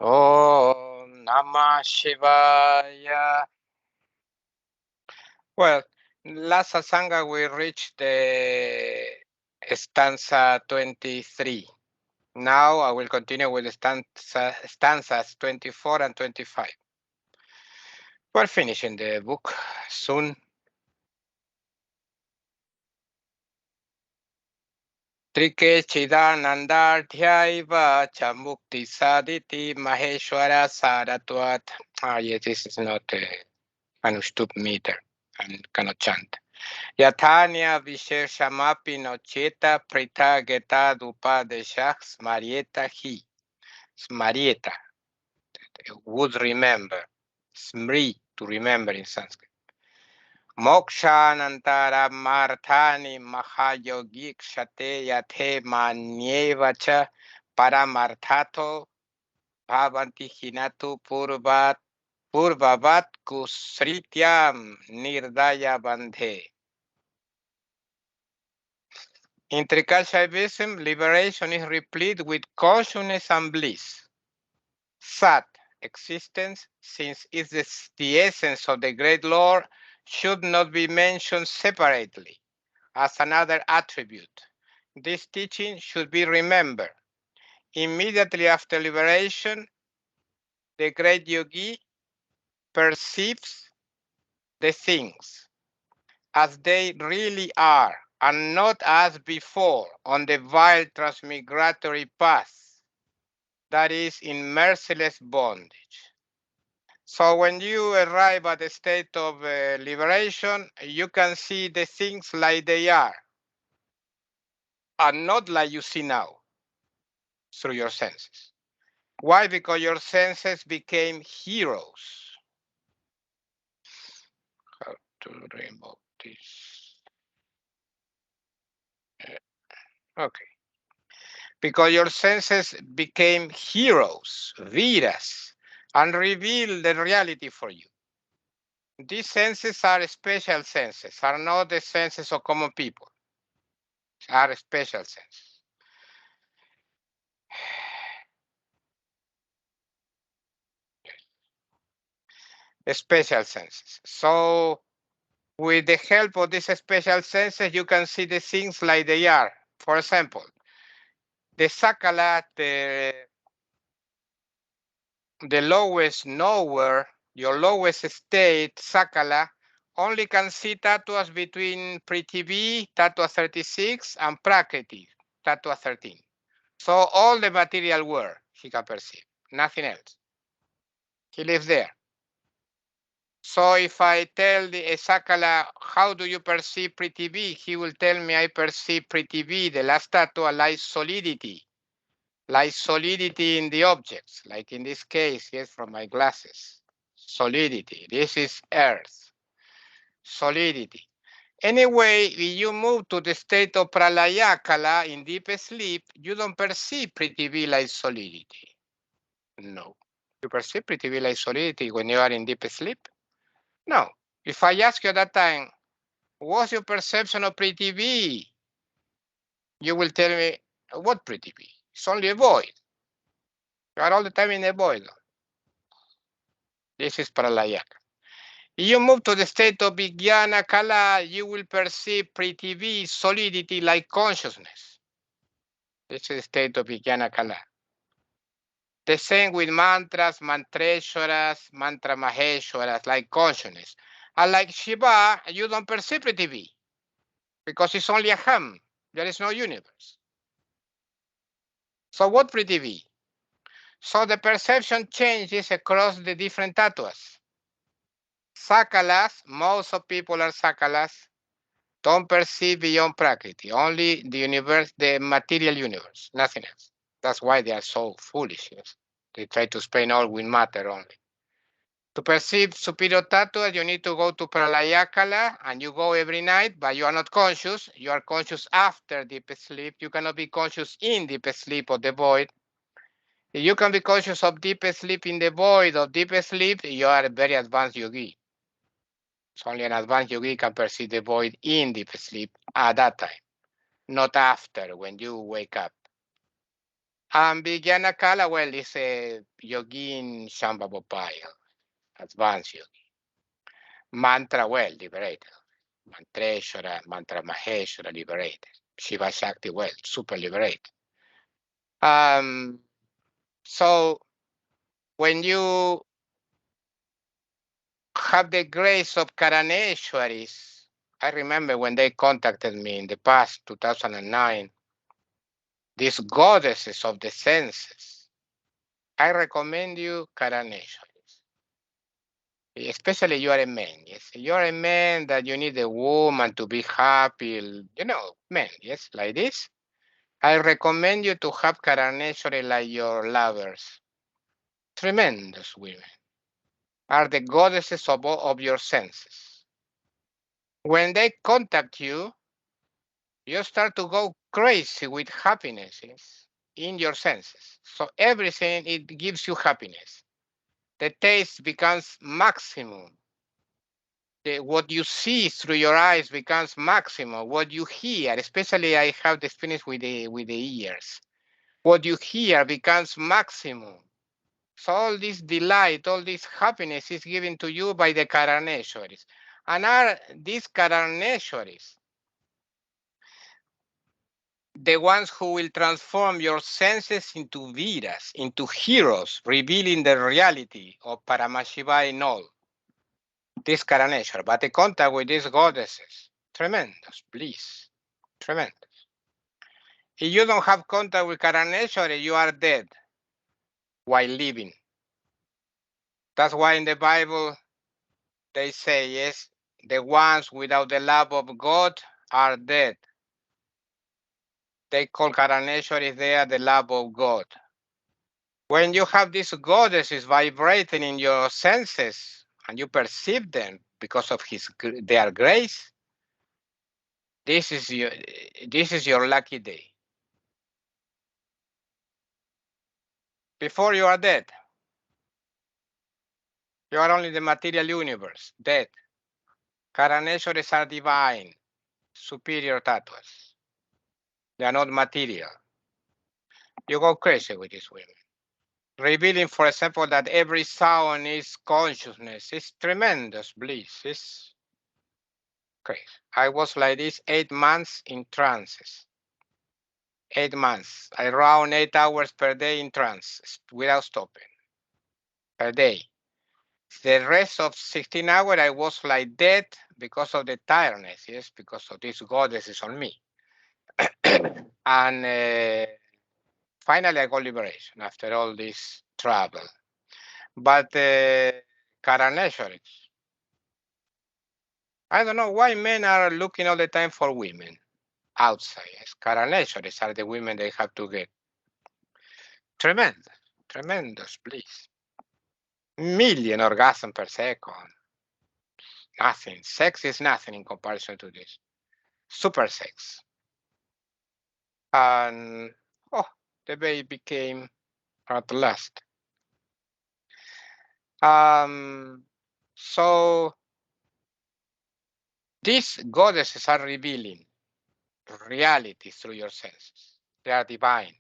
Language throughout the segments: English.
Om Namah Shivaya. Well, last Asanga we reached the stanza 23. Now I will continue with the stanzas 24 and 25. We're finishing the book soon. Trike Chidananda Dhyaiva Chamukti Saditi Maheshwara Saratvat. Yes, this is not Anushtup meter and cannot chant. Yatanya Visheshamapi Nocheta Prita Geta Dupadeshach Smarieta Hi. Smarieta, would remember. Smri, to remember in Sanskrit. Mokshanantara Marthani Mahayogik Shate Yate Manyevacha Paramarthato Bhavanti Hinatu Purvavat Kusrityam Nirdaya Bandhe. In Trika Shaivism, liberation is replete with consciousness and bliss. Sat, existence, since it is the essence of the great Lord, should not be mentioned separately as another attribute. This teaching should be remembered. Immediately after liberation, the great yogi perceives the things as they really are, and not as before on the vile transmigratory path, that is, in merciless bondage. So when you arrive at the state of liberation, you can see the things like they are, and not like you see now through your senses. Why? Because your senses became heroes. How to remove this? Okay. Because your senses became heroes, viras, and reveal the reality for you. These senses are special senses, are not the senses of common people, are special senses. Special senses. So with the help of these special senses, you can see the things like they are. For example, the sakala, the lowest knower, your lowest state, sakala, only can see tattvas between Prithivi, tattva 36, and Prakriti, tattva 13. So all the material world he can perceive, nothing else. He lives there. So if I tell the Sakala, how do you perceive Prithivi? He will tell me I perceive Prithivi, the last tattva, like solidity in the objects, like in this case, yes, from my glasses. Solidity. This is earth. Solidity. Anyway, if you move to the state of pralayakala in deep sleep, you don't perceive Prithivi like solidity. No. You perceive Prithivi like solidity when you are in deep sleep? No. If I ask you at that time, what's your perception of Prithivi? You will tell me, what Prithivi? It's only a void. You are all the time in a void. This is pralayaka. If you move to the state of Vijnana Kala, you will perceive Prithivi, solidity, like consciousness. This is the state of Vijnana Kala. The same with mantras, mantreshwaras, mantra maheshwaras, like consciousness. And like Shiva, you don't perceive Prithivi because it's only a hum. There is no universe. So what Prithivi? So the perception changes across the different tattvas. Sakalas, most of people are sakalas, don't perceive beyond Prakriti, only the universe, the material universe, nothing else. That's why they are so foolish. Yes? They try to explain all with matter only. To perceive superior tattva, you need to go to Pralayakala, and you go every night, but you are not conscious. You are conscious after deep sleep. You cannot be conscious in deep sleep or the void. If you can be conscious of deep sleep in the void of deep sleep, you are a very advanced yogi. So only an advanced yogi can perceive the void in deep sleep at that time, not after when you wake up. And Vijnana Kala, well, is a Yogin Shambhavopaya, advanced yogi. Mantra, well, liberated. Mantreshwara, Mantra Maheshwara, liberated. Shiva Shakti, well, super liberated. So when you have the grace of Karaneshwaris, I remember when they contacted me in the past, 2009, these goddesses of the senses, I recommend you Karaneshwaris. Especially you are a man, yes. You are a man that you need a woman to be happy, men, yes, like this. I recommend you to have Karaneshwari like your lovers. Tremendous women. Are the goddesses of your senses. When they contact you, you start to go crazy with happiness, yes, in your senses. So everything, it gives you happiness. The taste becomes maximum. What you see through your eyes becomes maximum. What you hear, especially I have the experience with the ears. What you hear becomes maximum. So all this delight, all this happiness is given to you by the Karaneshwaris. And are these Karaneshwaris the ones who will transform your senses into Viras, into heroes, revealing the reality of Paramashiva in all? This Karaneshwar, but the contact with these goddesses, tremendous bliss, tremendous. If you don't have contact with Karaneshwar, you are dead while living. That's why in the Bible they say, yes, the ones without the love of God are dead. They call Karaneshwar there the love of God. When you have these goddesses vibrating in your senses and you perceive them because of their grace, this is your lucky day. Before you are dead, you are only the material universe, dead. Karaneshwaris are divine, superior tattvas. They are not material. You go crazy with these women. Revealing, for example, that every sound is consciousness. It's tremendous bliss. It's crazy. I was like this 8 months in trances. 8 months. Around 8 hours per day in trance without stopping. Per day. The rest of 16 hours, I was like dead because of the tiredness, yes, because of this goddesses on me. And finally, I got liberation after all this trouble. But Karaneshwariks, I don't know why men are looking all the time for women outside. Yes, Karaneshwaris are the women they have to get. Tremendous, tremendous bliss. Million orgasm per second. Nothing. Sex is nothing in comparison to this. Super sex. And the baby came at last. So these goddesses are revealing reality through your senses. They are divine.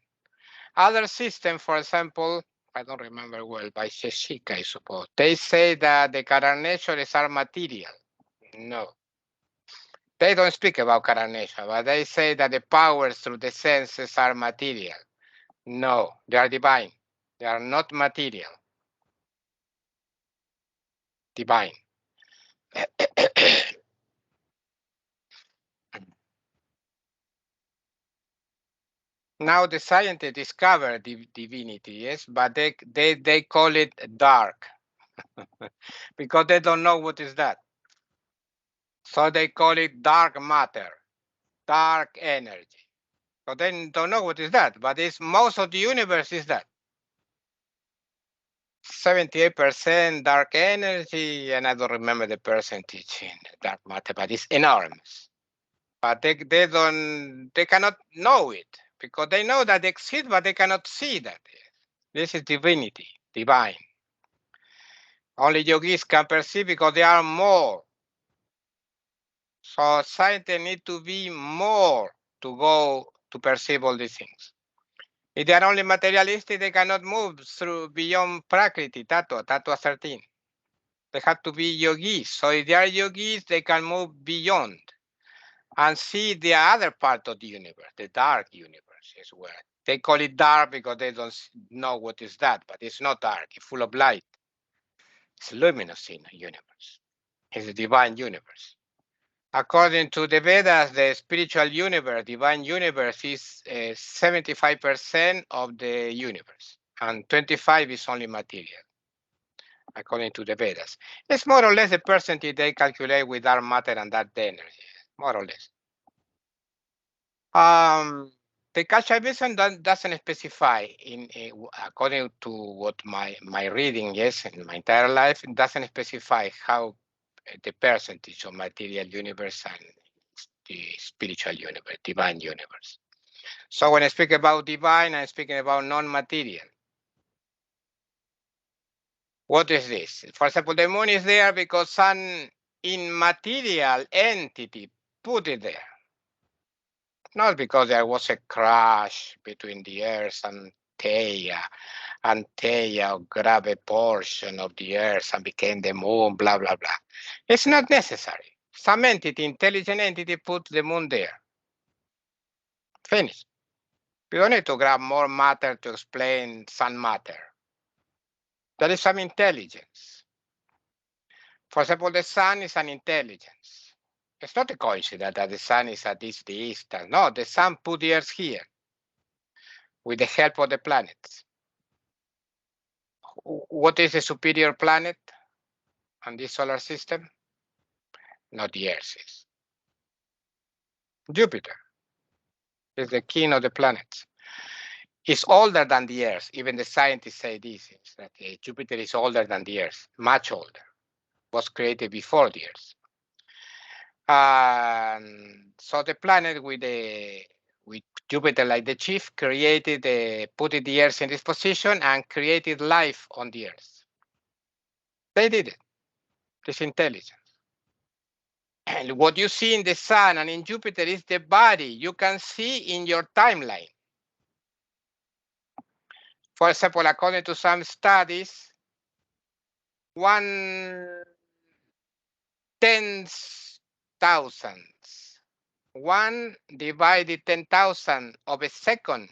Other systems, for example, I don't remember well, by Sheshika, I suppose. They say that the Karaneshwaris are material. No. They don't speak about Karanesha, but they say that the powers through the senses are material. No, they are divine. They are not material. Divine. Now the scientists discover divinity, yes, but they call it dark because they don't know what is that. So they call it dark matter, dark energy. So they don't know what is that, but it's most of the universe is that. 78% dark energy, and I don't remember the percentage in dark matter, but it's enormous. But they cannot know it because they know that they exist, but they cannot see that. This is divinity, divine. Only yogis can perceive because they are more. So scientists need to be more to go to perceive all these things. If they are only materialistic, they cannot move through beyond Prakriti, Tattva 13. They have to be yogis. So if they are yogis, they can move beyond and see the other part of the universe, the dark universe as well. They call it dark because they don't know what is that, but it's not dark, it's full of light. It's luminous in the universe. It's a divine universe. According to the Vedas, the spiritual universe, divine universe, is 75% of the universe, and 25 is only material, according to the Vedas. It's more or less the percentage they calculate with dark matter and dark energy, more or less. The calculation doesn't specify, according to what my reading, yes, in my entire life, it doesn't specify how the percentage of material universe and the spiritual universe, divine universe. So when I speak about divine, I'm speaking about non-material. What is this? For example, the moon is there because some immaterial entity put it there. Not because there was a crash between the Earth and Theia, and Theia grabbed a portion of the Earth and became the moon, blah, blah, blah. It's not necessary. Some entity, intelligent entity, put the moon there. Finish. We don't need to grab more matter to explain some matter. There is some intelligence. For example, the sun is an intelligence. It's not a coincidence that the sun is at this distance. No, the sun put the Earth here with the help of the planets. What is the superior planet on this solar system? Not the Earth is. Jupiter is the king of the planets. It's older than the Earth. Even the scientists say this, is that Jupiter is older than the Earth, much older. Was created before the Earth. So the planet with Jupiter like the chief created, put the Earth in this position and created life on the Earth. They did it. This intelligence. And what you see in the sun and in Jupiter is the body you can see in your timeline. For example, according to some studies, 1/10,000, 1 divided 10,000 of a second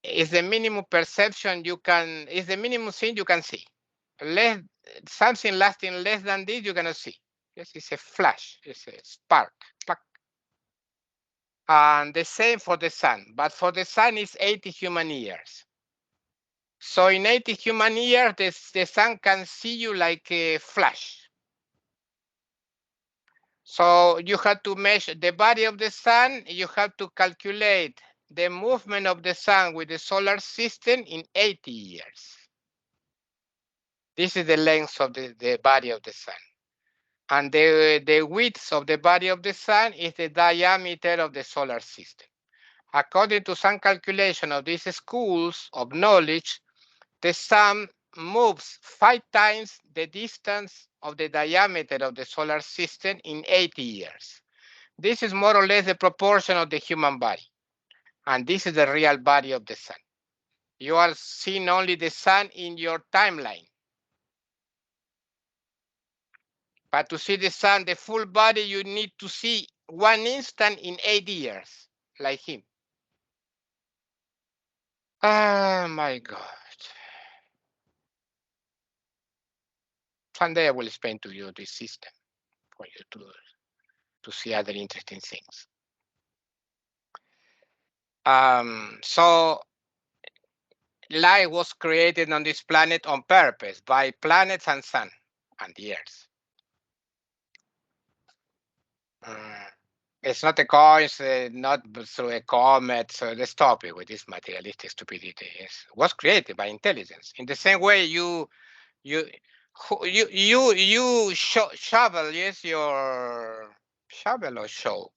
is the minimum perception you can, is the minimum thing you can see. Less, something lasting less than this you cannot see. Yes, it's a flash, it's a spark. And the same for the sun, but for the sun it's 80 human years. So in 80 human years, the sun can see you like a flash. So you have to measure the body of the sun, you have to calculate the movement of the sun with the solar system in 80 years. This is the length of the body of the sun. And the width of the body of the sun is the diameter of the solar system. According to some calculation of these schools of knowledge, the sun moves 5 times the distance of the diameter of the solar system in 80 years. This is more or less the proportion of the human body. And this is the real body of the sun. You are seeing only the sun in your timeline. But to see the sun, the full body, you need to see 1 instant in 8 years, like him. Oh my God. Someday I will explain to you this system for you to see other interesting things. So life was created on this planet on purpose by planets and sun and the Earth. It's not a coincidence, not through a comet. So let's stop it with this materialistic stupidity. It was created by intelligence. In the same way, you shovel, yes, your shovel or shovel.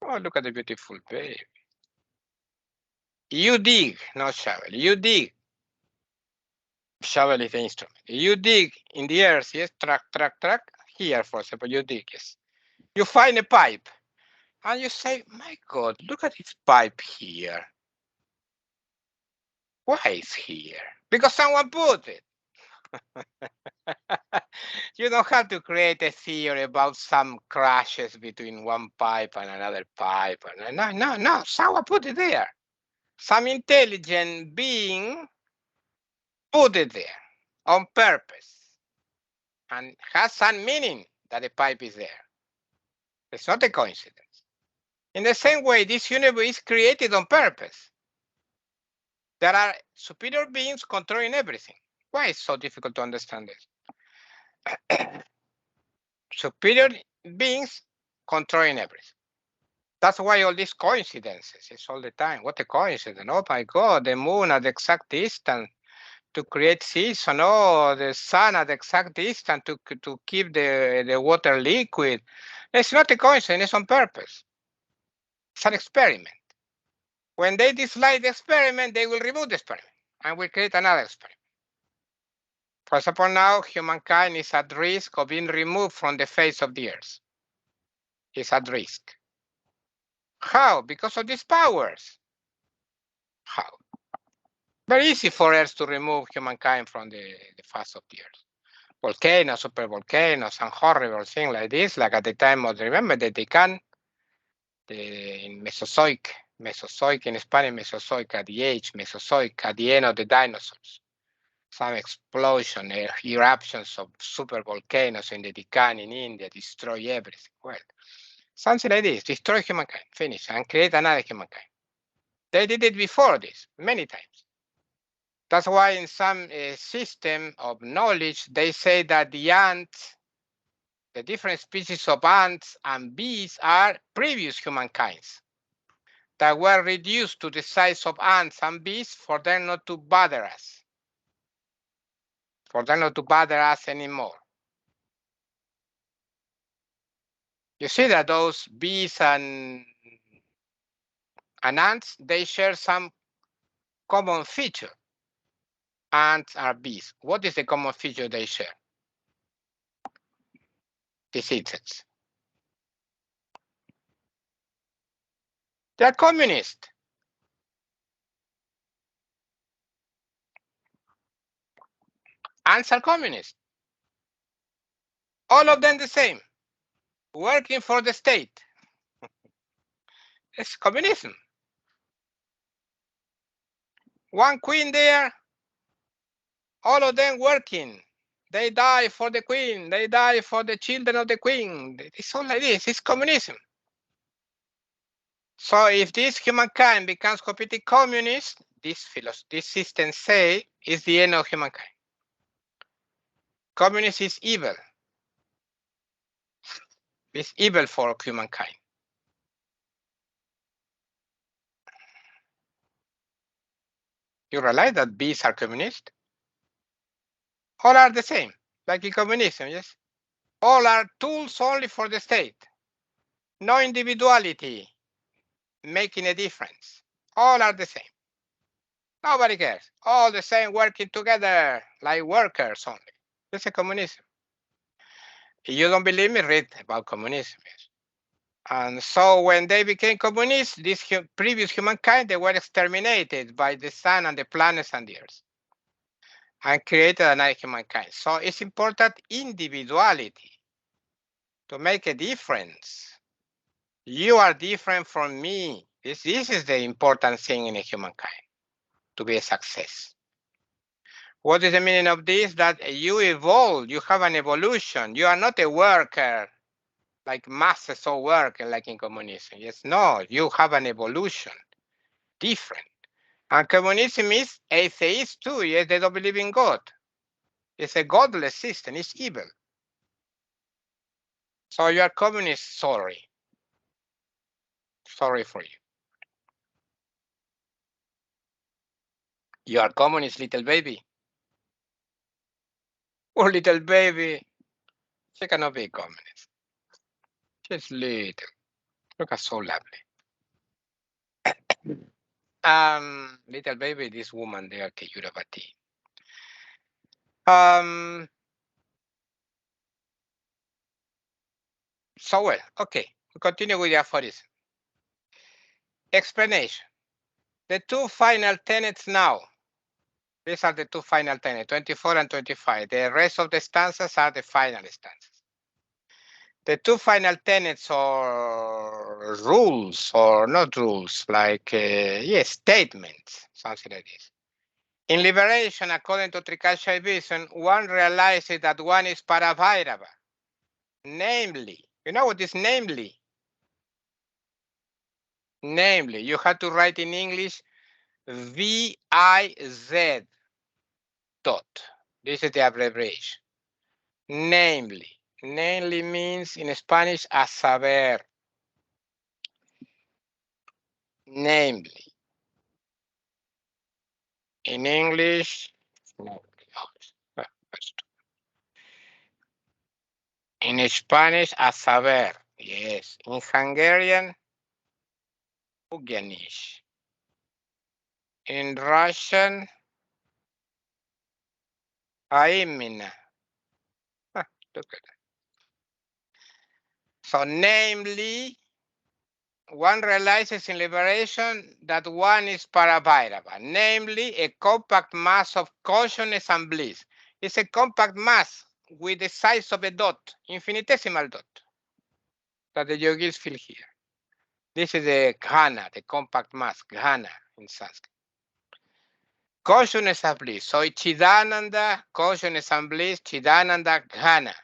Oh, look at the beautiful baby. You dig, not shovel. You dig. Shovel is the instrument. You dig in the earth, yes, track. Here, for example, you dig, yes. You find a pipe. And you say, my God, look at this pipe here. Why is here? Because someone put it. You don't have to create a theory about some crashes between one pipe and another pipe. No. Someone put it there. Some intelligent being put it there on purpose and has some meaning that the pipe is there. It's not a coincidence. In the same way, this universe is created on purpose. There are superior beings controlling everything. Why is it so difficult to understand this? Superior beings controlling everything. That's why all these coincidences is all the time. What a coincidence. Oh my God, the moon at the exact distance to create season. Oh, the sun at the exact distance to keep the water liquid. It's not a coincidence, it's on purpose. It's an experiment. When they dislike the experiment, they will remove the experiment and will create another experiment. For example, now humankind is at risk of being removed from the face of the earth. It's at risk. How? Because of these powers. How? Very easy for us to remove humankind from the face of the earth. Volcanoes, supervolcanoes, and horrible things like this, like at the time of, remember the Deccan, in Mesozoic in Spanish, Mesozoic at the age, Mesozoic at the end of the dinosaurs. Some explosion, eruptions of supervolcanoes in the Deccan in India, destroy everything. Well, something like this, destroy humankind, finish, and create another humankind. They did it before this, many times. That's why in some system of knowledge, they say that the ants, the different species of ants and bees are previous humankinds that were reduced to the size of ants and bees for them not to bother us, anymore. You see that those bees and ants, they share some common feature. Ants are bees. What is the common feature they share? These insects. They are communist. Ants are communist. All of them the same. Working for the state. It's communism. One queen there, all of them working. They die for the queen. They die for the children of the queen. It's all like this. It's communism. So if this humankind becomes completely communist, this system say is the end of humankind. Communism is evil. It's evil for humankind. You realize that bees are communist? All are the same, like in communism, yes? All are tools only for the state. No individuality making a difference. All are the same. Nobody cares. All the same working together like workers only. It's a communism. If you don't believe me, read about communism. Yes. And so when they became communists, this previous humankind, they were exterminated by the sun and the planets and the earth and created another humankind. So it's important individuality to make a difference. You are different from me. This is the important thing in a humankind, to be a success. What is the meaning of this? That you evolve, you have an evolution. You are not a worker, like masses of work, like in communism. Yes, no, you have an evolution, different. And communism is atheist too. Yes, they don't believe in God. It's a godless system. It's evil. So you are communist. Sorry. Sorry for you. You are communist, little baby. Poor little baby. She cannot be communist. She's little. Look at so lovely. Little baby, this woman there, Keyurabati. So well, okay. We continue with the aphorism. Explanation. The two final tenets now. These are the two final tenets, 24 and 25. The rest of the stanzas are the final stanzas. The two final tenets or rules, or not rules, like, statements, something like this. In liberation, according to Trika, one realizes that one is Parabhairava. Namely, you know what is namely? Namely, you have to write in English VIZ dot. This is the abbreviation. Namely. Namely means in Spanish a saber. Namely. In English, no. In Spanish, a saber. Yes. In Hungarian, ugyanis. In Russian, a imena. Look at that. So, namely, one realizes in liberation that one is Parabhairava, namely a compact mass of consciousness and bliss. It's a compact mass with the size of a dot, infinitesimal dot, that the yogis feel here. This is the ghana, the compact mass, ghana in Sanskrit. Consciousness and bliss. So Chidananda, consciousness and bliss, Chidananda, Ghana.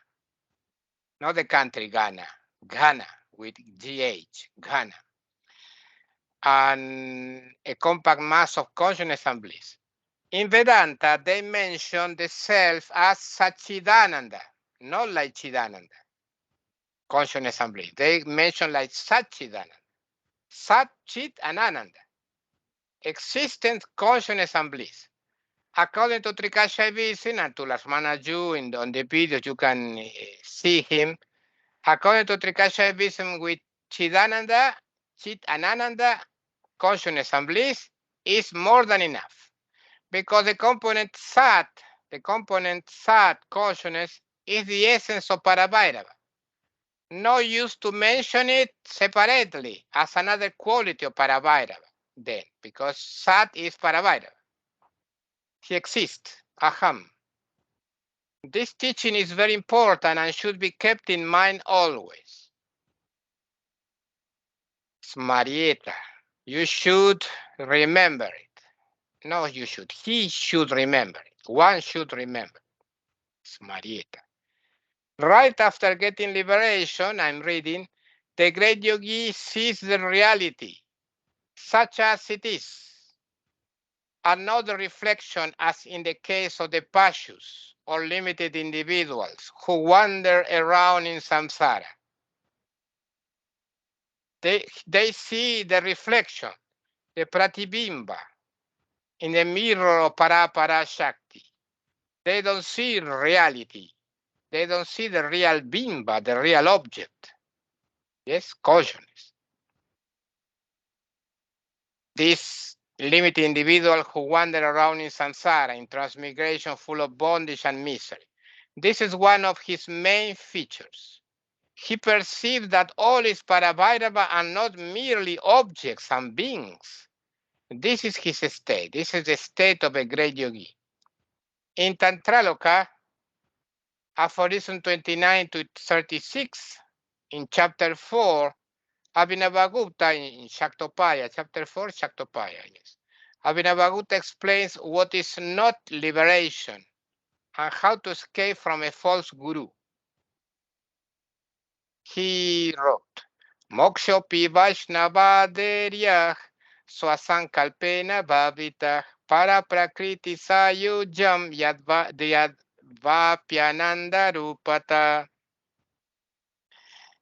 Not the country Ghana, Ghana with GH, Ghana. And a compact mass of consciousness and bliss. In Vedanta, they mention the self as Satchidananda, not like Chidananda, consciousness and bliss. They mention like Satchidananda, Sat, Chit, and Ananda, existence, consciousness, and bliss. According to Trika and to Lakshmana Ju, on the video you can see him. According to Trika with Chidananda, Chit and Ananda, consciousness and bliss is more than enough. Because the component Sat consciousness, is the essence of Parabhairava. No use to mention it separately as another quality of Parabhairava then, because Sat is Parabhairava. He exists, Aham. This teaching is very important and should be kept in mind always. Smarieta, you should remember it. No, you should. He should remember it. One should remember. Smarieta. Right after getting liberation, I'm reading, the great yogi sees the reality, such as it is. Another reflection, as in the case of the pashus, or limited individuals who wander around in samsara. They see the reflection, the pratibimba, in the mirror of Parapara Shakti. They don't see reality. They don't see the real bimba, the real object. Yes, consciousness. This limited individual who wander around in samsara, in transmigration full of bondage and misery. This is one of his main features. He perceives that all is Parabhairava and not merely objects and beings. This is his state. This is the state of a great yogi. In Tantraloka, aphorism 29 to 36, in chapter 4, Abhinavagupta in Shaktopaya, chapter 4, Shaktopaya, yes. Abhinavagupta explains what is not liberation and how to escape from a false guru. He wrote, Mokshopi Vaishnavaderyah Swasankalpena Bhavita Para Prakriti Sayujam Yadvapyananda Rupata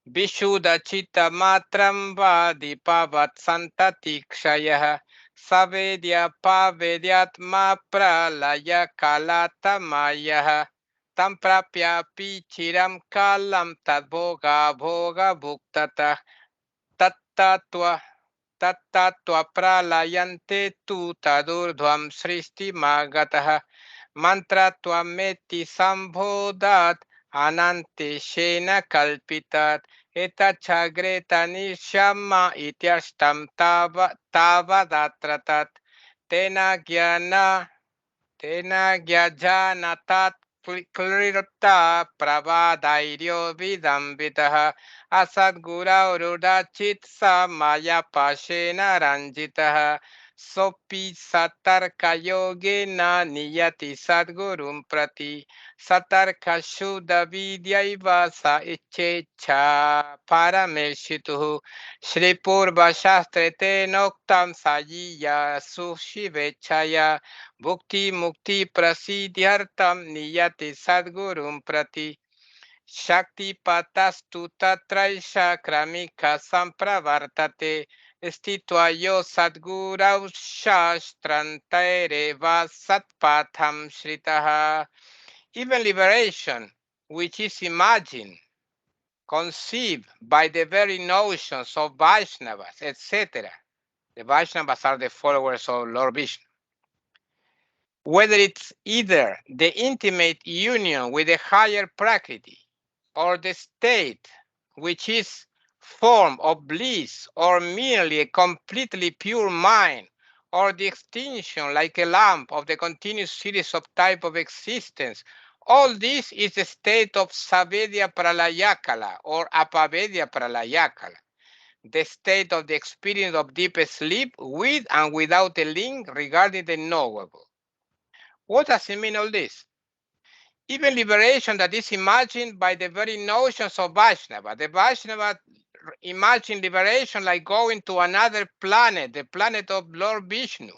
Vishuddha Chitta Matram Vadipavat Santatikshayah Savedya Pavedyatma Pralaya Kalatamayah Tam Prapyapi Chiram Kalam Tadbhoga Bhoga Bhuktata Tattatva pralayante tu tadurdhvam sristi magataha mantra meti sambhodat anante shena kalpitat Etachagreta nishama ityashtam tavadatratat tena gyajanatat klirta pravadairyo vidambitaha asadgura urudachit samaya pashena ranjitaha sopi satarka yogena niyati sadgurum prati satarka shuddha vidyaiva sa ichecha parameshituhu Shri Purva Shastre te noktam sayiya sushivechaya Bhukti mukti prasidyartam niyati sadgurum prati Shakti patastu tatraisha kramika sampravartate stitva yo sadgurau shastrantaire va satpatham shritaha. Even liberation, which is imagined, conceived by the very notions of Vaishnavas, etc. The Vaishnavas are the followers of Lord Vishnu. Whether it's either the intimate union with the higher Prakriti or the state which is form of bliss or merely a completely pure mind or the extinction like a lamp of the continuous series of type of existence, all this is the state of Savedya Pralayakala or Apavedya Pralayakala, the state of the experience of deep sleep with and without a link regarding the knowable. What does it mean all this? Even liberation that is imagined by the very notions of Vaishnava. The Vaishnava imagine liberation like going to another planet, the planet of Lord Vishnu,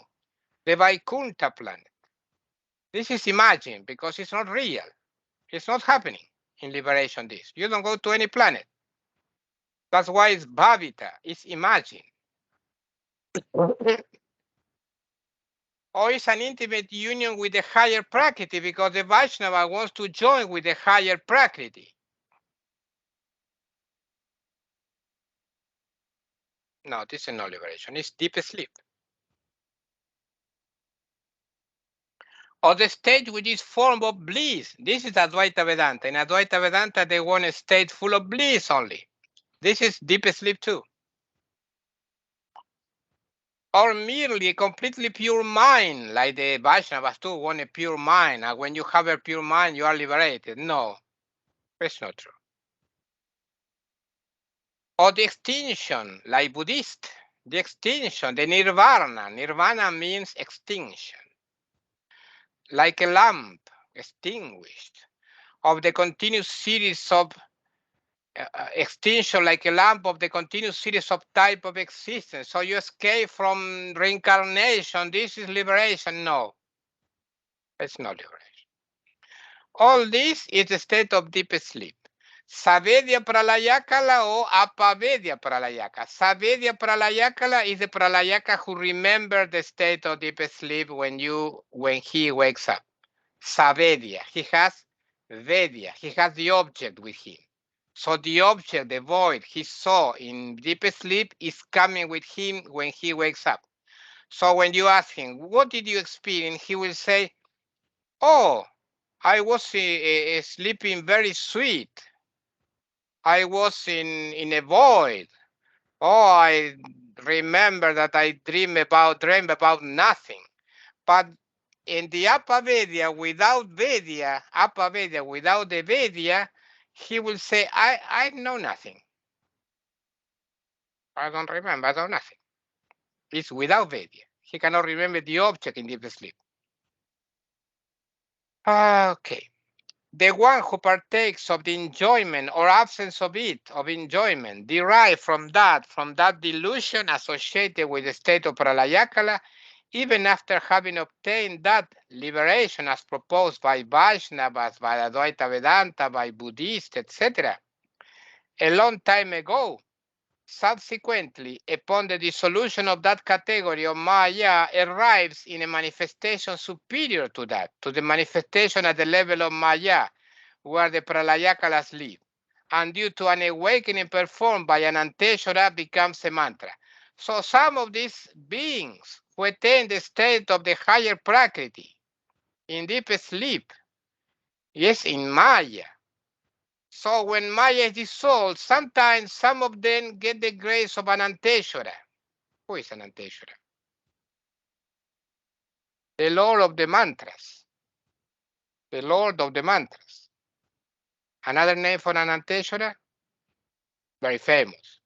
the Vaikuntha planet. This is imagined because it's not real. It's not happening in liberation this. You don't go to any planet. That's why it's Bhavita, it's imagined. Or it's an intimate union with the higher Prakriti because the Vaishnava wants to join with the higher Prakriti. No, this is not liberation, it's deep sleep. Or the state which is form of bliss. This is Advaita Vedanta. In Advaita Vedanta, they want a state full of bliss only. This is deep sleep too. Or merely a completely pure mind, like the Vaishnavas too want a pure mind. And when you have a pure mind, you are liberated. No, that's not true. Or the extinction, like Buddhist. The extinction, the nirvana. Nirvana means extinction. Like a lamp extinguished of the continuous series of extinction, like a lamp of the continuous series of type of existence. So you escape from reincarnation. This is liberation. No, it's not liberation. All this is the state of deep sleep. Savedya pralayakala or apavedya pralayaka. Savedya pralayakala is the pralayaka who remembers the state of deep sleep when he wakes up. Savedya, he has Vedya, he has the object with him. So the object, the void he saw in deep sleep is coming with him when he wakes up. So when you ask him, what did you experience? He will say, oh, I was sleeping very sweet. I was in a void. Oh, I remember that I dream about nothing. But in the Apavedya, without Vedya, Apavedya, without the Vedya, he will say, I know nothing. I don't remember, I know nothing. It's without Vedya. He cannot remember the object in deep sleep. Okay. The one who partakes of the enjoyment or absence of it, of enjoyment, derived from that delusion associated with the state of Pralayakala, even after having obtained that liberation as proposed by Vaishnavas, by Advaita Vedanta, by Buddhists, etc., a long time ago, subsequently, upon the dissolution of that category of Maya, arrives in a manifestation superior to that, to the manifestation at the level of Maya, where the Pralayakalas live. And due to an awakening performed by an Anteshwara becomes a mantra. So some of these beings who attain the state of the higher Prakriti in deep sleep, yes, in Maya, So when Maya is dissolved, sometimes some of them get the grace of an Anteshwara. Who is an Anteshwara? The Lord of the Mantras. The Lord of the Mantras. Another name for an Anteshwara? Very famous.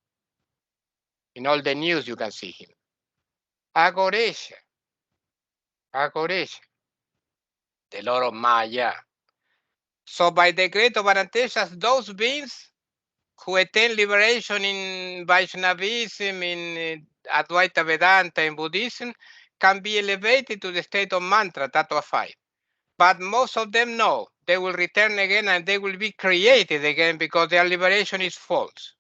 In all the news you can see him. Agoresha. Agoresha. The Lord of Maya. So by the great of Ananteshas, those beings who attain liberation in Vaishnavism, in Advaita Vedanta, in Buddhism, can be elevated to the state of mantra, Tattva 5. But most of them know they will return again and they will be created again because their liberation is false.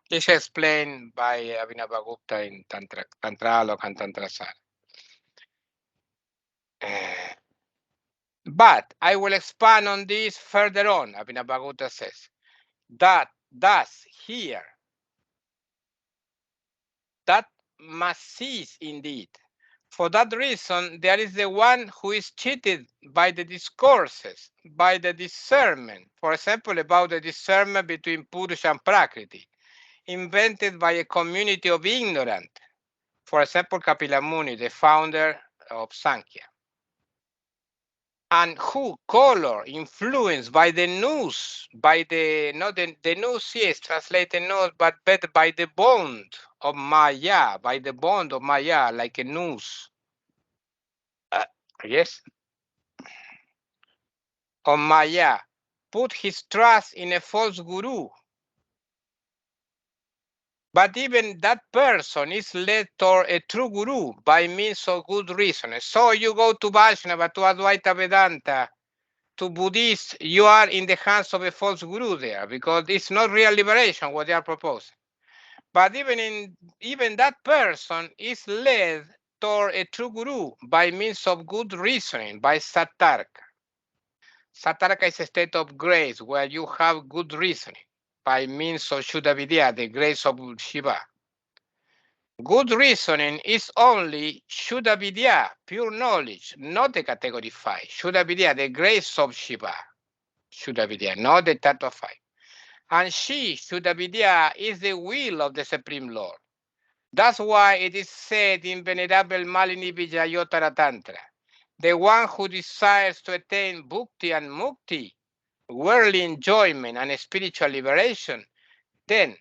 This is explained by Abhinavagupta in Tantralok and Tantrasara. But I will expand on this further on, Abhinavagupta says. That thus here, that must cease indeed. For that reason, there is the one who is cheated by the discourses, by the discernment, for example, about the discernment between Purusha and Prakriti, invented by a community of ignorant, for example, Kapila Muni, the founder of Sankhya. And who color influenced by the news, by the not the news, yes, translated news, but by the bond of Maya, by the bond of Maya, like a news. Yes, of Maya, put his trust in a false guru. But even that person is led toward a true guru by means of good reason. So you go to Vaishnava, to Advaita Vedanta, to Buddhists, you are in the hands of a false guru there because it's not real liberation what they are proposing. But even that person is led toward a true guru by means of good reasoning, by satarka. Satarka is a state of grace where you have good reasoning by means of Shuddha Vidya, the grace of Shiva. Good reasoning is only Shuddha Vidya, pure knowledge, not the category 5. Shuddha Vidya, the grace of Shiva. Shuddha Vidya, not the Tattva 5. And she, Shuddha Vidya, is the will of the Supreme Lord. That's why it is said in Venerable Malini Vijayotara Tantra, the one who desires to attain bhukti and mukti, worldly enjoyment and spiritual liberation, then,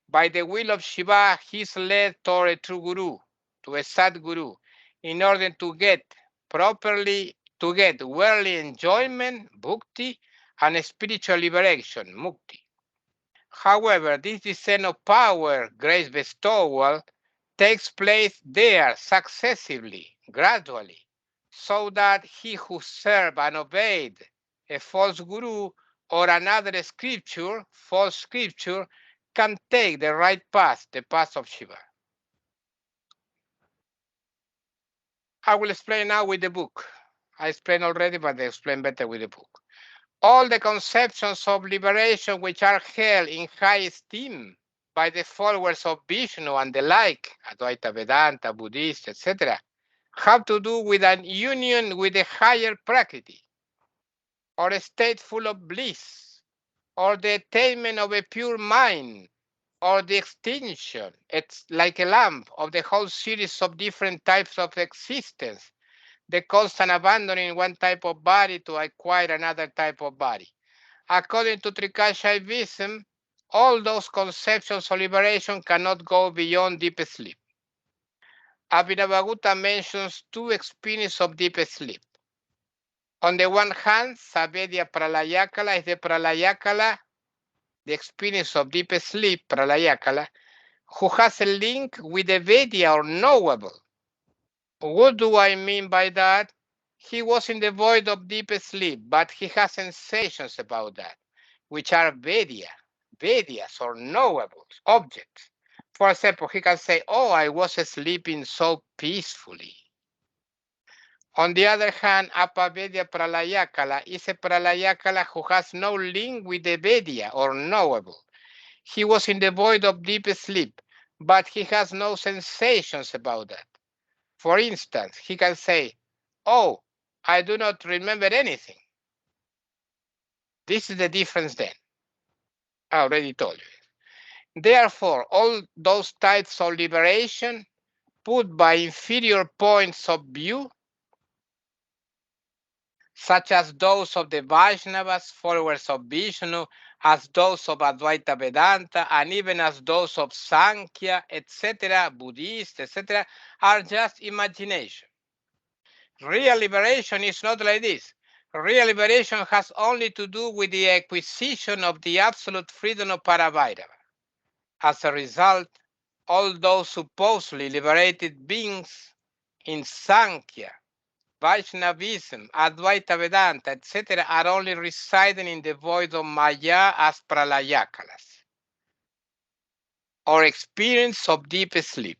by the will of Shiva, he is led toward a true guru, to a Sadguru, in order to get worldly enjoyment, bhukti, and spiritual liberation, mukti. However, this descent of power, grace bestowal, takes place there successively, gradually, so that he who served and obeyed a false guru or another scripture, false scripture, can take the right path, the path of Shiva. I will explain now with the book. I explained already, but I explain better with the book. All the conceptions of liberation which are held in high esteem by the followers of Vishnu and the like, Advaita Vedanta, Buddhists, etc., have to do with an union with the higher Prakriti, or a state full of bliss, or the attainment of a pure mind, or the extinction, it's like a lamp, of the whole series of different types of existence, the constant abandoning one type of body to acquire another type of body. According to Trika Shaivism, all those conceptions of liberation cannot go beyond deep sleep. Abhinavagupta mentions two experiences of deep sleep. On the one hand, Savedya Pralayakala is the Pralayakala, the experience of deep sleep, Pralayakala, who has a link with the Vedya or knowable. What do I mean by that? He was in the void of deep sleep, but he has sensations about that, which are Vedyas or knowables, objects. For example, he can say, oh, I was sleeping so peacefully. On the other hand, Apavedya Pralayakala is a Pralayakala who has no link with the Vedya or knowable. He was in the void of deep sleep, but he has no sensations about that. For instance, he can say, oh, I do not remember anything. This is the difference then. I already told you. Therefore, all those types of liberation put by inferior points of view, such as those of the Vaishnavas, followers of Vishnu, as those of Advaita Vedanta, and even as those of Sankhya, etc., Buddhists, etc., are just imagination. Real liberation is not like this. Real liberation has only to do with the acquisition of the absolute freedom of Paravairava. As a result, all those supposedly liberated beings in Sankhya, Vaishnavism, Advaita Vedanta, etc., are only residing in the void of Maya as pralayakalas, or experience of deep sleep.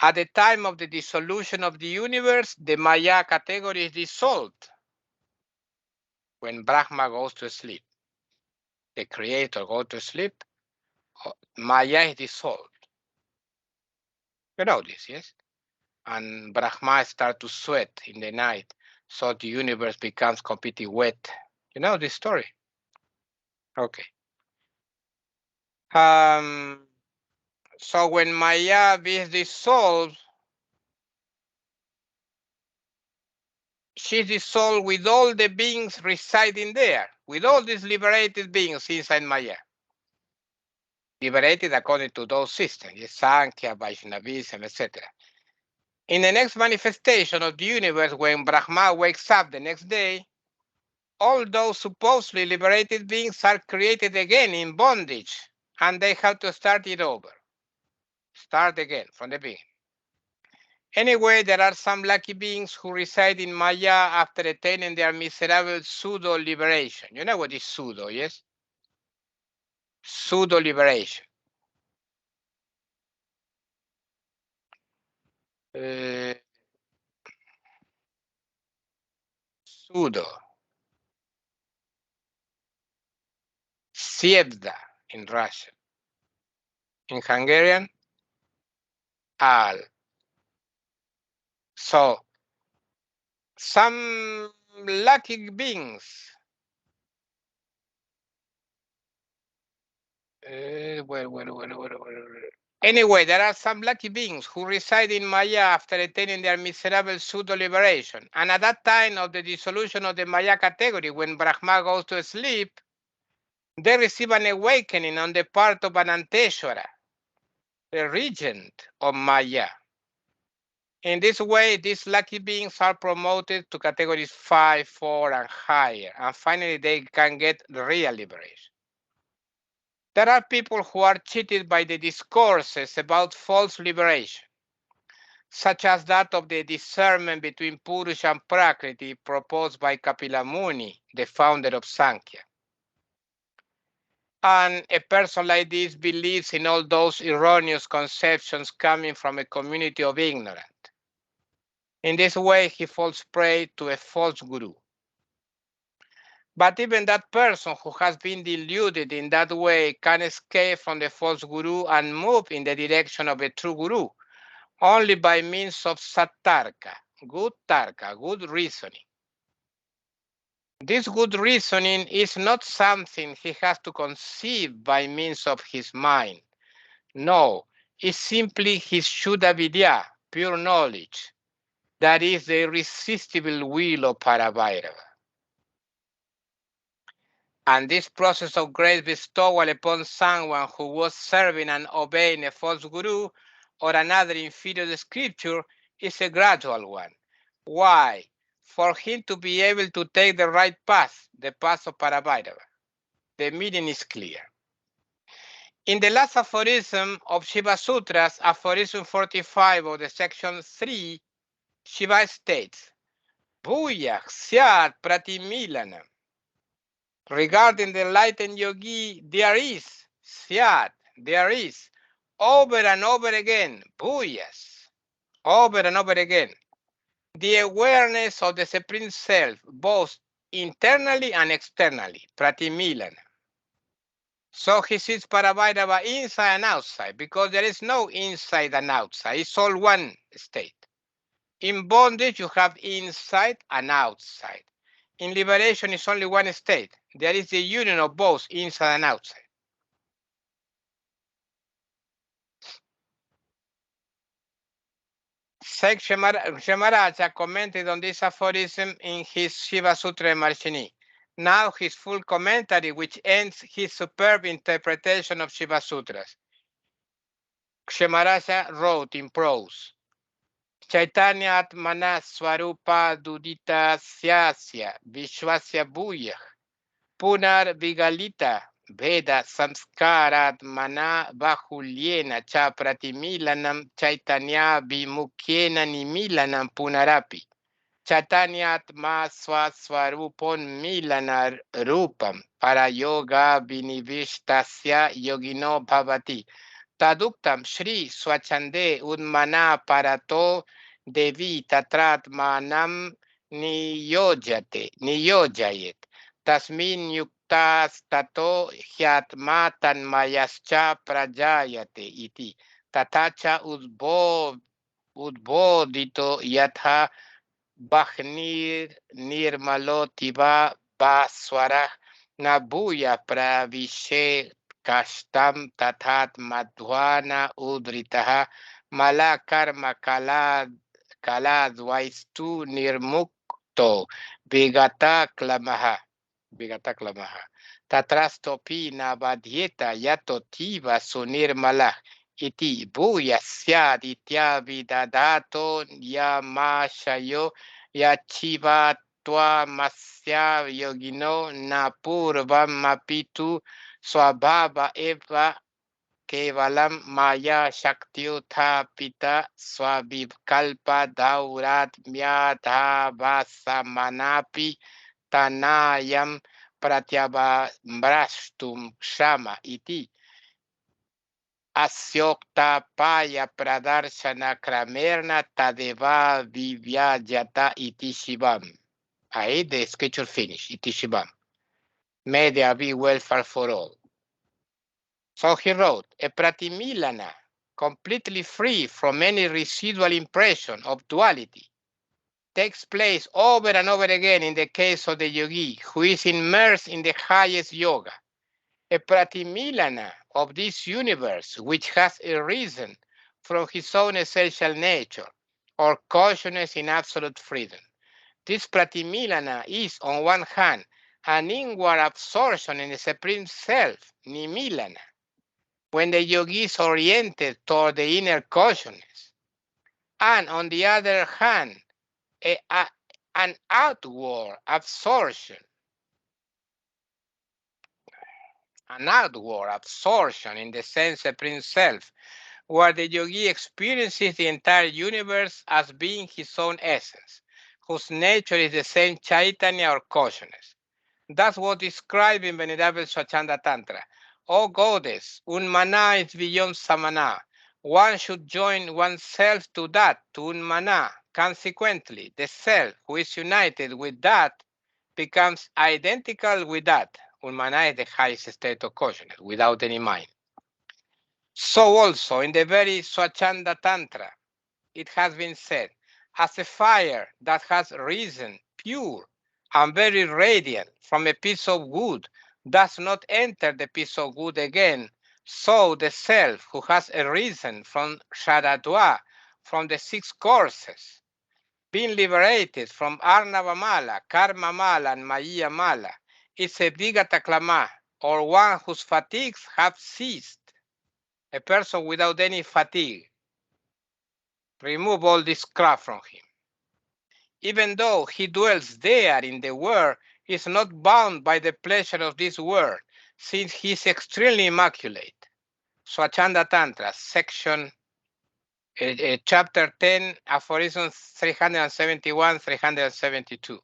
At the time of the dissolution of the universe, the Maya category is dissolved. When Brahma goes to sleep, the creator goes to sleep, Maya is dissolved. You know this, yes? And Brahma starts to sweat in the night, so the universe becomes completely wet. You know this story? Okay. So when Maya is dissolved, she's dissolved with all the beings residing there, with all these liberated beings inside Maya. Liberated according to those systems, Sankhya, Vaishnavism, etc. In the next manifestation of the universe, when Brahma wakes up the next day, all those supposedly liberated beings are created again in bondage, and they have to start it over. Start again from the beginning. Anyway, there are some lucky beings who reside in Maya after attaining their miserable pseudo-liberation. You know what is pseudo, yes? Pseudo-liberation. Pseudo. Sievda in Russian. In Hungarian, al. So, some lucky beings. Anyway, there are some lucky beings who reside in Maya after attaining their miserable pseudo-liberation. And at that time of the dissolution of the Maya category, when Brahma goes to sleep, they receive an awakening on the part of Ananteshwara, the regent of Maya. In this way, these lucky beings are promoted to categories 5, 4, and higher, and finally they can get real liberation. There are people who are cheated by the discourses about false liberation, such as that of the discernment between Purusha and Prakriti proposed by Kapila Muni, the founder of Sankhya. And a person like this believes in all those erroneous conceptions coming from a community of ignorant. In this way, he falls prey to a false guru. But even that person who has been deluded in that way can escape from the false guru and move in the direction of a true guru only by means of sattarka, good reasoning. This good reasoning is not something he has to conceive by means of his mind. No, it's simply his Shuddha Vidya, pure knowledge, that is the irresistible will of Paravairava. And this process of grace bestowal upon someone who was serving and obeying a false guru or another inferior scripture is a gradual one. Why? For him to be able to take the right path, the path of Paravairava. The meaning is clear. In the last aphorism of Shiva Sutras, aphorism 45 of the section 3, Shiva states, Bhuya Syat Pratimilanam. Regarding the enlightened yogi, there is, Syat, there is, over and over again, Bhuyas, over and over again, the awareness of the Supreme Self, both internally and externally, Pratimilana. So he sees Paravairava inside and outside, because there is no inside and outside. It's all one state. In bondage, you have inside and outside. In liberation is only one state. There is the union of both inside and outside. Sheikh Shemaraja commented on this aphorism in his Shiva Sutra Marshini. Now his full commentary, which ends his superb interpretation of Shiva Sutras. Kshemaraja wrote in prose, Chaitanya Atmana Swarupa Dudita Syasya Vishwasya Bhuyah Punar Vigalita Veda Samskarat Mana Bahulyena Cha Pratimilanam Chaitanya Vimukyena Nimilanam Punarapi Chaitanyatma Swaswarupon Milana Rupam Para Yoga Vinivishtasya Yogino Bhavati Taduktam Shri Swachande Udmana Parato Devi Tatratmanam Niyojayet Tasmin Yuktas Tato Hyatma Tanmayascha Prajayate Iti Tatacha Udbodito Yatha Bahnir Nirmalotiva Baswara Nabuya Pravishe Kashtam Tatat Madhwana Udritaha Malakarma Kaladvaistu Nirmukto Vigata Klamaha Tatrastopi Navadhyeta Yatotiva Sunirmalah Iti Bhuya Syaditya Vidadato Yamashayo Yachiva Twa Masya Yogino Napurvam Mapitu Swabhava Eva Kevalam Maya Shaktyutha Pita Swabhikalpa Daurat Myadhavasa Tanayam Pratyabhambrashtum Shama Iti Asyokta Paya Pradarshana Kramerna Tadeva Vivyajata Iti Shivam. Ahí the schedule finish, Iti Shivam. May there be welfare for all. So he wrote, a pratimilana, completely free from any residual impression of duality, takes place over and over again in the case of the yogi who is immersed in the highest yoga. A pratimilana of this universe which has arisen from his own essential nature or consciousness in absolute freedom. This pratimilana is, on one hand, an inward absorption in the Supreme Self, nimilana, when the yogi is oriented toward the inner consciousness, and on the other hand, an outward absorption in the sense Supreme Self, where the yogi experiences the entire universe as being his own essence, whose nature is the same Chaitanya or consciousness. That's what is described in Venerable Swachanda Tantra. O goddess, Unmana is beyond Samana. One should join oneself to that, to Unmana. Consequently, the self who is united with that becomes identical with that. Unmana is the highest state of consciousness, without any mind. So also in the very Swachanda Tantra, it has been said, as a fire that has risen pure and very radiant from a piece of wood does not enter the piece of wood again, so the self who has arisen from Sharadwa, from the six courses, being liberated from Arnavamala, Karmamala, and Maya Mala, is a Vigataklama, or one whose fatigues have ceased, a person without any fatigue. Remove all this crap from him. Even though he dwells there in the world, he is not bound by the pleasure of this world, since he is extremely immaculate. Swachanda Tantra, section chapter 10, aphorisms 371, 372.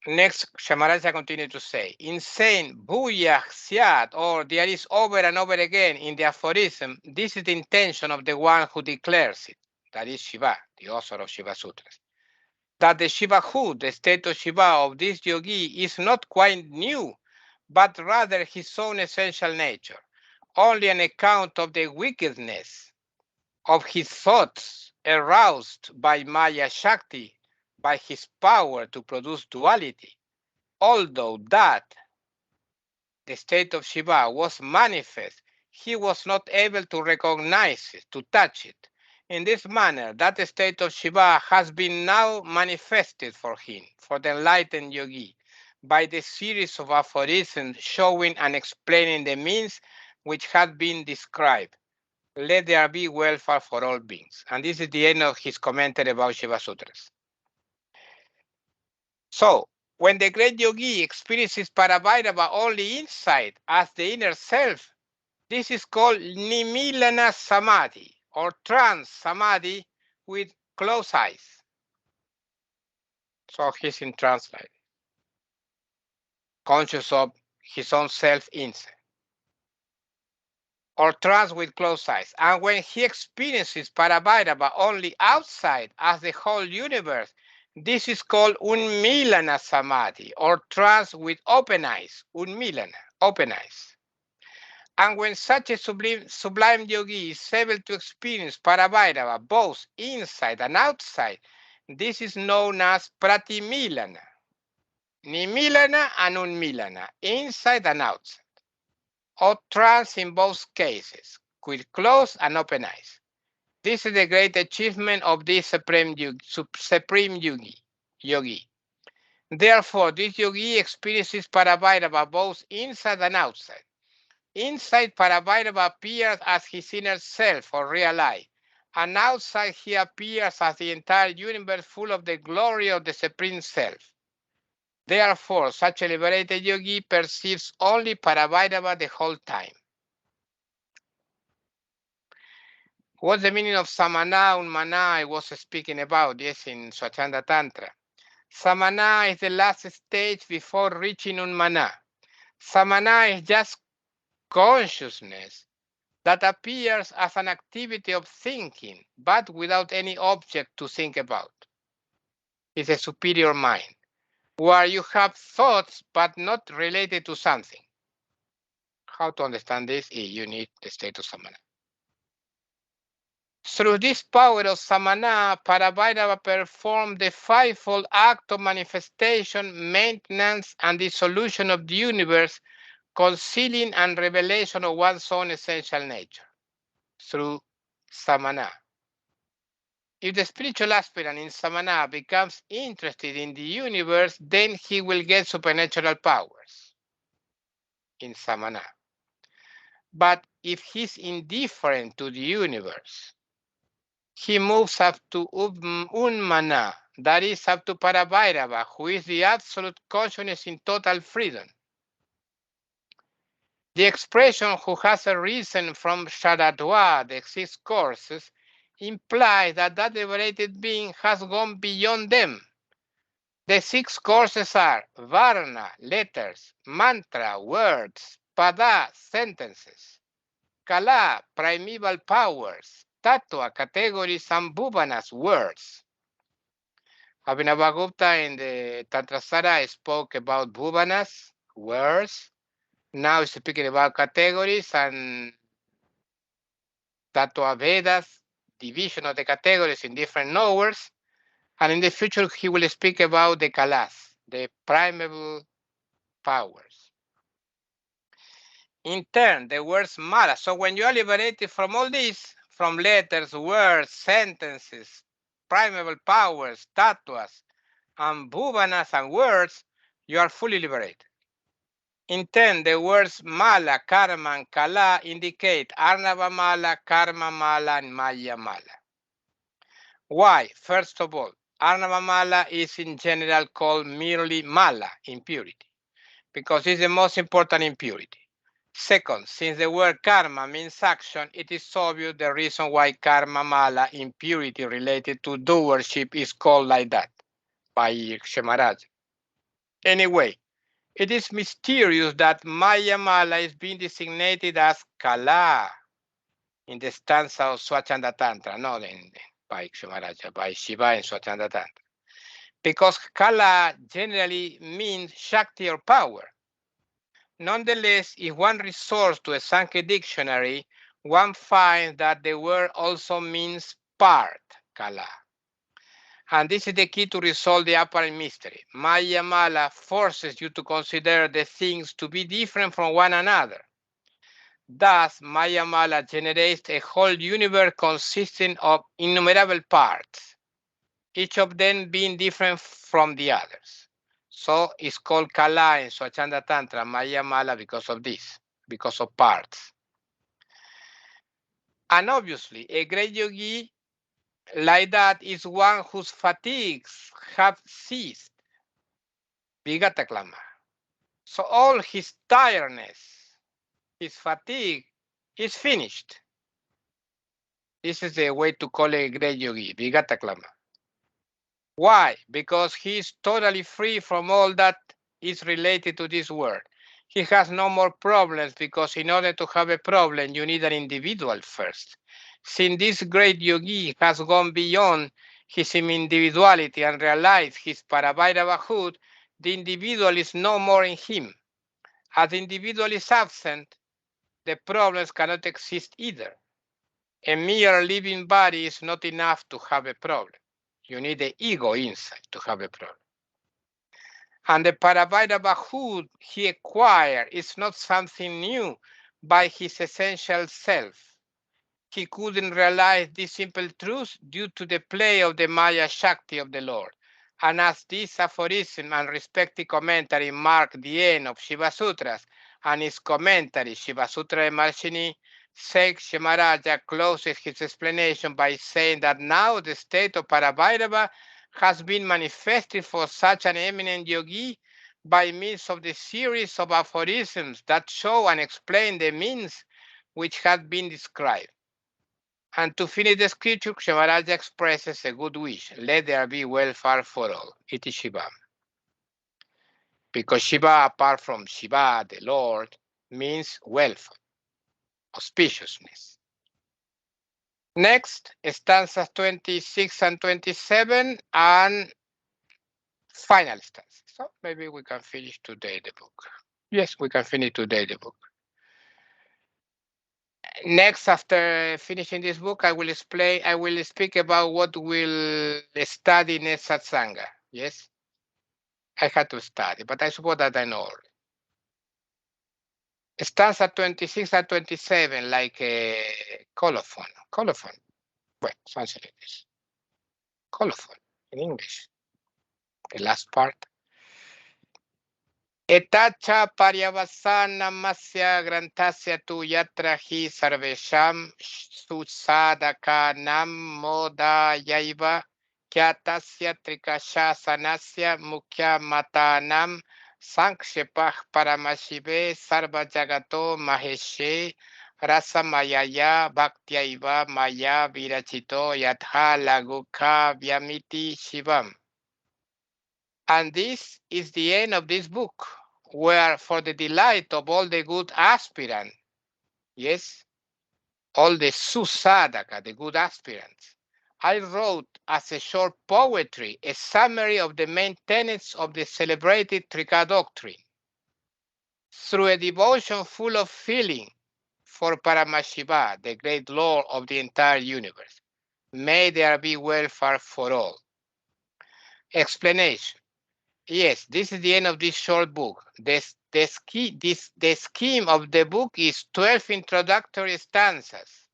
Next, Shamaraja continued to say, insane, bhuyah syat, or there is over and over again in the aphorism, this is the intention of the one who declares it, that is Shiva, the author of Shiva Sutras, that the Shivahood, the state of Shiva of this yogi, is not quite new, but rather his own essential nature, only an account of the wickedness of his thoughts aroused by Maya Shakti by his power to produce duality, although that the state of Shiva was manifest, he was not able to recognize it, to touch it. In this manner, that state of Shiva has been now manifested for him, for the enlightened yogi, by the series of aphorisms showing and explaining the means which had been described. Let there be welfare for all beings. And this is the end of his commentary about Shiva Sutras. So, when the great yogi experiences Paravairava only inside as the inner self, this is called Nimilana Samadhi or trance Samadhi with closed eyes. So he's in trance, like conscious of his own self inside. Or trance with closed eyes. And when he experiences Paravairava only outside as the whole universe, this is called Unmilana Samadhi or trance with open eyes. Unmilana, open eyes. And when such a sublime yogi is able to experience Paravairava both inside and outside, this is known as Pratimilana. Nimilana and Unmilana, inside and outside. Or trance in both cases, with closed and open eyes. This is the great achievement of this supreme yogi. Therefore, this yogi experiences Paravairava both inside and outside. Inside, Paravairava appears as his inner self or real I, and outside he appears as the entire universe full of the glory of the Supreme Self. Therefore, such a liberated yogi perceives only Paravairava the whole time. What's the meaning of samana, unmana I was speaking about, yes, in Swachanda Tantra? Samana is the last stage before reaching unmana. Samana is just consciousness that appears as an activity of thinking, but without any object to think about. It's a superior mind, where you have thoughts but not related to something. How to understand this? You need the state of samana. Through this power of samana, Paravairava performed the fivefold act of manifestation, maintenance, and dissolution of the universe, concealing and revelation of one's own essential nature through samana. If the spiritual aspirant in samana becomes interested in the universe, then he will get supernatural powers in samana. But if he's indifferent to the universe, he moves up to unmana, that is up to Paravairava, who is the absolute consciousness in total freedom. The expression who has arisen from Sharadwa, the 6 courses, implies that that liberated being has gone beyond them. The 6 courses are Varna, letters, mantra, words, Pada, sentences, Kala, primeval powers, Tattva, categories, and Bhuvanas, words. Abhinavagupta in the Tantrasara spoke about Bhuvanas, words. Now he's speaking about categories and Tattva Vedas, division of the categories in different knowers. And in the future, he will speak about the Kalas, the primeval powers. In turn, the words mala. So when you are liberated from all this, from letters, words, sentences, primeval powers, tattvas, and bhuvanas and words, you are fully liberated. In turn, the words mala, karma, and kala indicate arnava mala, karma mala, and maya mala. Why? First of all, arnava mala is in general called merely mala, impurity, because it's the most important impurity. Second, since the word karma means action, it is obvious the reason why karma mala, impurity related to doership, is called like that by Kshamaraj. Anyway, it is mysterious that Maya mala is being designated as kala in the stanza of Swachanda Tantra, not by Kshamaraj, by Shiva in Swachanda Tantra. Because kala generally means Shakti or power. Nonetheless, if one resorts to a Sankhya dictionary, one finds that the word also means part, kala. And this is the key to resolve the apparent mystery. Maya Mala forces you to consider the things to be different from one another. Thus, Maya Mala generates a whole universe consisting of innumerable parts, each of them being different from the others. So it's called Kala in Swachanda Tantra, Maya Mala, because of this, because of parts. And obviously, a great yogi like that is one whose fatigues have ceased. Vigataklama. So all his tiredness, his fatigue is finished. This is the way to call a great yogi, Vigataklama. Why? Because he is totally free from all that is related to this world. He has no more problems because in order to have a problem, you need an individual first. Since this great yogi has gone beyond his individuality and realized his Parabhairavahood, the individual is no more in him. As the individual is absent, the problems cannot exist either. A mere living body is not enough to have a problem. You need the ego inside to have a problem. And the Parabhairavahood he acquired is not something new by his essential self. He couldn't realize this simple truth due to the play of the Maya Shakti of the Lord. And as this aphorism and respective commentary mark the end of Shiva Sutras, and his commentary, Shiva Sutra Marshini, Sekshi Maharaja closes his explanation by saying that now the state of Parabhairava has been manifested for such an eminent yogi by means of the series of aphorisms that show and explain the means which had been described. And to finish the scripture, Maharaja expresses a good wish. Let there be welfare for all. It is Shiva. Because Shiva, apart from Shiva, the Lord, means wealth, auspiciousness. Next, stanzas 26 and 27, and final stanza. So maybe we can finish today the book. Yes, we can finish today the book. Next, after finishing this book, I will speak about what we'll study next satsanga. Yes, I had to study, but I suppose that I know already. Stanza 26 and 27, like a colophon. Colophon. Well, something like this. Colophon in English. The last part. Etacha paryavasana masya grantasya tu yatra hi sarvesham susadaka nam moda yaiva kyatasya trikashasanasya mukhyamatânam sankshepah paramashive sarva jagato maheshe rasamayaya bhaktyaiva maya virachito yatha lagukha vyamiti shivam. And this is the end of this book, where for the delight of all the good aspirants, yes, all the susadaka, the good aspirants, I wrote as a short poetry a summary of the main tenets of the celebrated Trika doctrine. Through a devotion full of feeling for Paramashiva, the great Lord of the entire universe, may there be welfare for all. Explanation. Yes, this is the end of this short book. The scheme of the book is 12 introductory stanzas,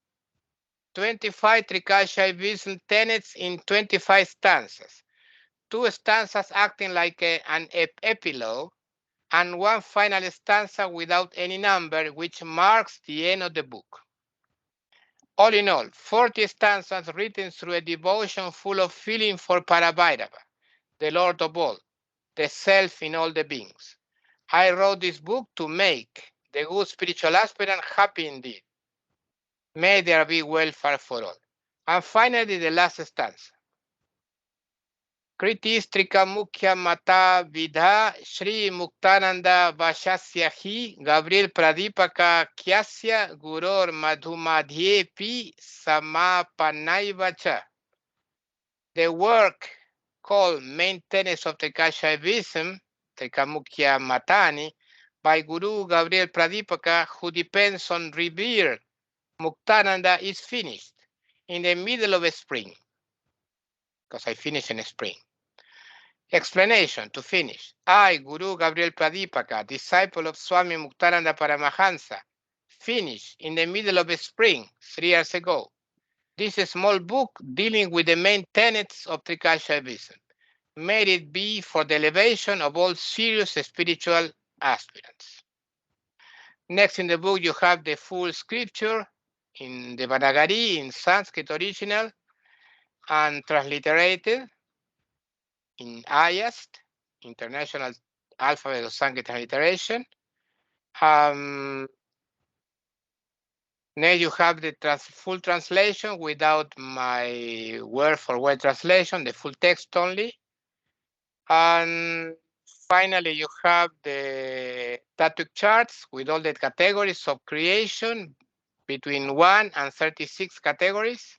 25 Trikashaivism tenets in 25 stanzas, 2 stanzas acting like an epilogue, and 1 final stanza without any number, which marks the end of the book. All in all, 40 stanzas written through a devotion full of feeling for Parabhairava, the Lord of all, the self in all the beings. I wrote this book to make the good spiritual aspirant happy indeed. May there be welfare for all. And finally, the last stanza. Kritis Trikamukhyamatāni vidha Shri Muktananda Vashasya hi Gabriel Pradipaka Kyasya Guror Madhumadhyepi Samapanaivacha. The work called Main Tenets of Trikashaivism, Trikamukhyamatāni, by Guru Gabriel Pradipaka, who depends on revered Muktananda, is finished in the middle of spring. because I finish in spring. Explanation to finish. I, Guru Gabriel Pradipaka, disciple of Swami Muktananda Paramahansa, finished in the middle of spring 3 years ago. This small book dealing with the main tenets of Trika Shaivism. May it be for the elevation of all serious spiritual aspirants. Next in the book, you have the full scripture in the Vanagari in Sanskrit original and transliterated in IAST, International Alphabet of Sanskrit Transliteration. Then you have the full translation without my word for word translation, the full text only. And finally, you have the tattoo charts with all the categories of creation between 1 and 36 categories.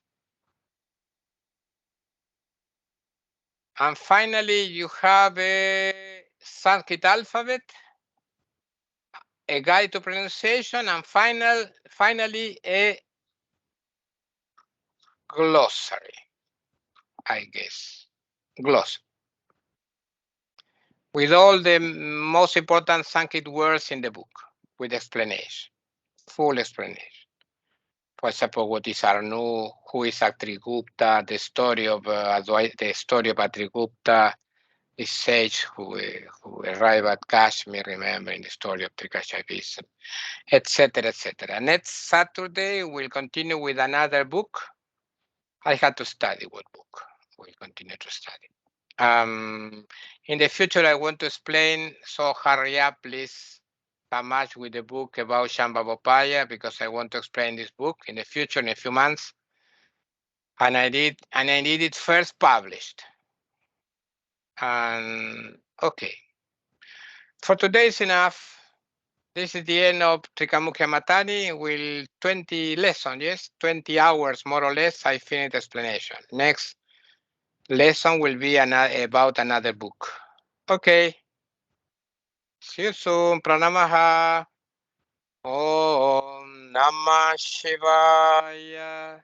And finally, you have a Sanskrit alphabet, a guide to pronunciation, and finally a glossary, I guess. Glossary. With all the most important Sanskrit words in the book, with explanation, full explanation. For example, what is Arnu, who is Atrigupta, the story of Atrigupta, the sage who arrived at Kashmir, remember in the story of Trikashaivism, etc., etc. Next Saturday, we'll continue with another book. I had to study what book. We'll continue to study. In the future, I want to explain, so hurry up, please, much with the book about Shambhavopaya, because I want to explain this book in the future, in a few months. And I need it first published. And okay. For today is enough. This is the end of Trikamukhyamatāni. Will 20 lessons, yes? 20 hours, more or less, I finish the explanation. Next lesson will be about another book. Okay. See you soon. Pranamaha. Om Namah Shivaya.